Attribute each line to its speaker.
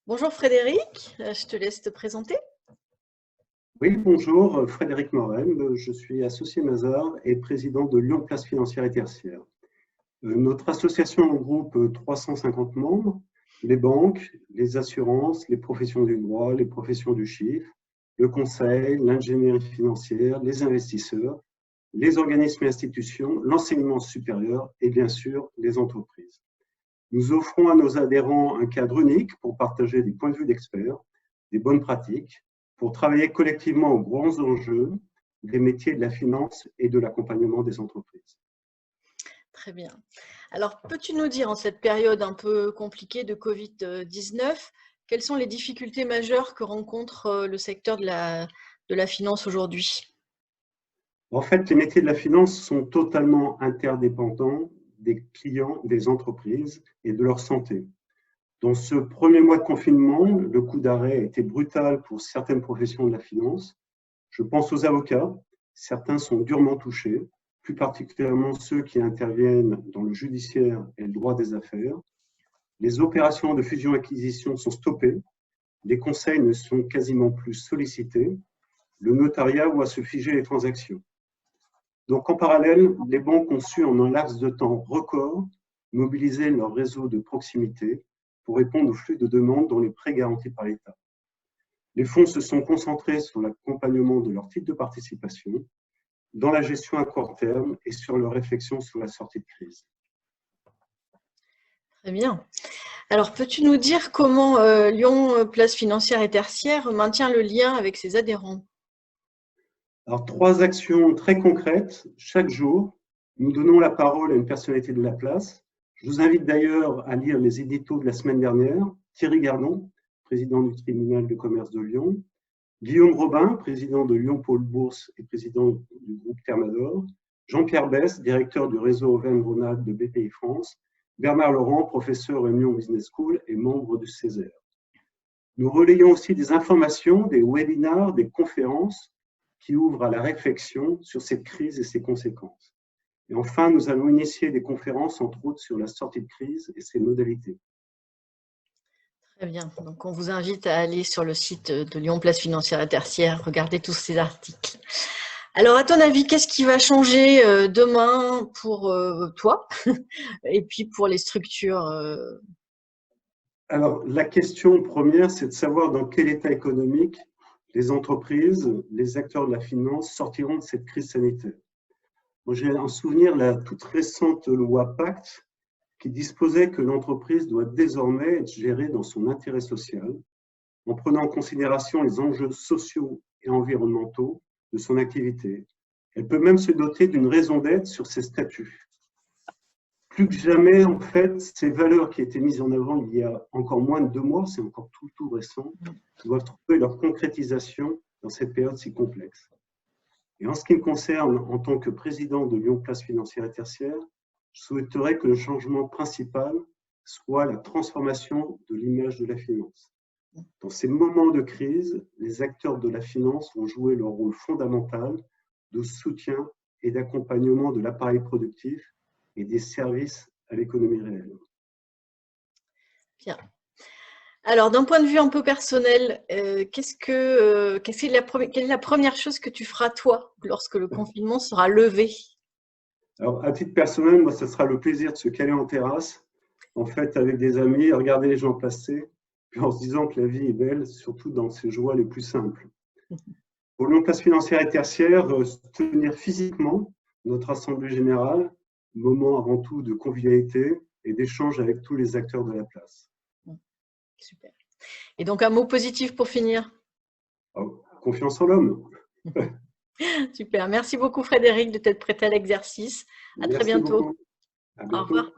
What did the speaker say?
Speaker 1: Bonjour Frédéric, je te laisse te présenter.
Speaker 2: Oui, bonjour, Frédéric Morel, je suis associé Mazars et président de Lyon Place Financière et Tertiaire. Notre association regroupe 350 membres, les banques, les assurances, les professions du droit, les professions du chiffre, le conseil, l'ingénierie financière, les investisseurs, les organismes et institutions, l'enseignement supérieur et bien sûr les entreprises. Nous offrons à nos adhérents un cadre unique pour partager des points de vue d'experts, des bonnes pratiques, pour travailler collectivement aux grands enjeux des métiers de la finance et de l'accompagnement des entreprises.
Speaker 1: Très bien. Alors, peux-tu nous dire, en cette période un peu compliquée de Covid-19, quelles sont les difficultés majeures que rencontre le secteur de la finance aujourd'hui?
Speaker 2: En fait, les métiers de la finance sont totalement interdépendants des clients, des entreprises et de leur santé. Dans ce premier mois de confinement, le coup d'arrêt a été brutal pour certaines professions de la finance. Je pense aux avocats. Certains sont durement touchés, plus particulièrement ceux qui interviennent dans le judiciaire et le droit des affaires. Les opérations de fusion-acquisition sont stoppées. Les conseils ne sont quasiment plus sollicités. Le notariat voit se figer les transactions. Donc, en parallèle, les banques ont su, en un laps de temps record, mobiliser leur réseau de proximité pour répondre au flux de demandes dont les prêts garantis par l'État. Les fonds se sont concentrés sur l'accompagnement de leur type de participation, dans la gestion à court terme et sur leur réflexion sur la sortie de crise.
Speaker 1: Très bien. Alors, peux-tu nous dire comment Lyon Place Financière et Tertiaire maintient le lien avec ses adhérents?
Speaker 2: Alors, 3 actions très concrètes. Chaque jour, nous donnons la parole à une personnalité de la place. Je vous invite d'ailleurs à lire les éditos de la semaine dernière. Thierry Gardon, président du tribunal de commerce de Lyon. Guillaume Robin, président de Lyon Pôle Bourse et président du groupe Thermador. Jean-Pierre Besse, directeur du réseau Auvergne-Rhône-Alpes de BPI France. Bernard Laurent, professeur à Lyon Business School et membre du Césaire. Nous relayons aussi des informations, des webinars, des conférences qui ouvrent à la réflexion sur cette crise et ses conséquences. Et enfin, nous allons initier des conférences, entre autres, sur la sortie de crise et ses modalités.
Speaker 1: Très bien. Donc, on vous invite à aller sur le site de Lyon Place Financière et Tertiaire, regarder tous ces articles. Alors, à ton avis, qu'est-ce qui va changer demain pour toi et puis pour les structures?
Speaker 2: Alors, la question première, c'est de savoir dans quel état économique les entreprises, les acteurs de la finance sortiront de cette crise sanitaire. Moi, j'ai en souvenir la toute récente loi Pacte qui disposait que l'entreprise doit désormais être gérée dans son intérêt social, en prenant en considération les enjeux sociaux et environnementaux de son activité. Elle peut même se doter d'une raison d'être sur ses statuts. Plus que jamais, en fait, ces valeurs qui étaient mises en avant il y a encore moins de 2 mois, c'est encore tout récent, doivent trouver leur concrétisation dans cette période si complexe. Et en ce qui me concerne, en tant que président de Lyon Place Financière et Tertiaire, je souhaiterais que le changement principal soit la transformation de l'image de la finance. Dans ces moments de crise, les acteurs de la finance ont joué leur rôle fondamental de soutien et d'accompagnement de l'appareil productif et des services à l'économie réelle.
Speaker 1: Bien. Alors, d'un point de vue un peu personnel, quelle est la première chose que tu feras toi lorsque le confinement sera levé?
Speaker 2: Alors, à titre personnel, moi, ce sera le plaisir de se caler en terrasse, en fait, avec des amis, regarder les gens passer, puis en se disant que la vie est belle, surtout dans ses joies les plus simples. Pour Lyon Place Financière et Tertiaire, tenir physiquement notre assemblée générale, moment avant tout de convivialité et d'échange avec tous les acteurs de la place.
Speaker 1: Super. Et donc, un mot positif pour finir?
Speaker 2: Oh, confiance en l'homme.
Speaker 1: Super. Merci beaucoup, Frédéric, de t'être prêté à l'exercice. À très
Speaker 2: Merci
Speaker 1: bientôt.
Speaker 2: beaucoup. À
Speaker 1: Au
Speaker 2: bientôt.
Speaker 1: revoir.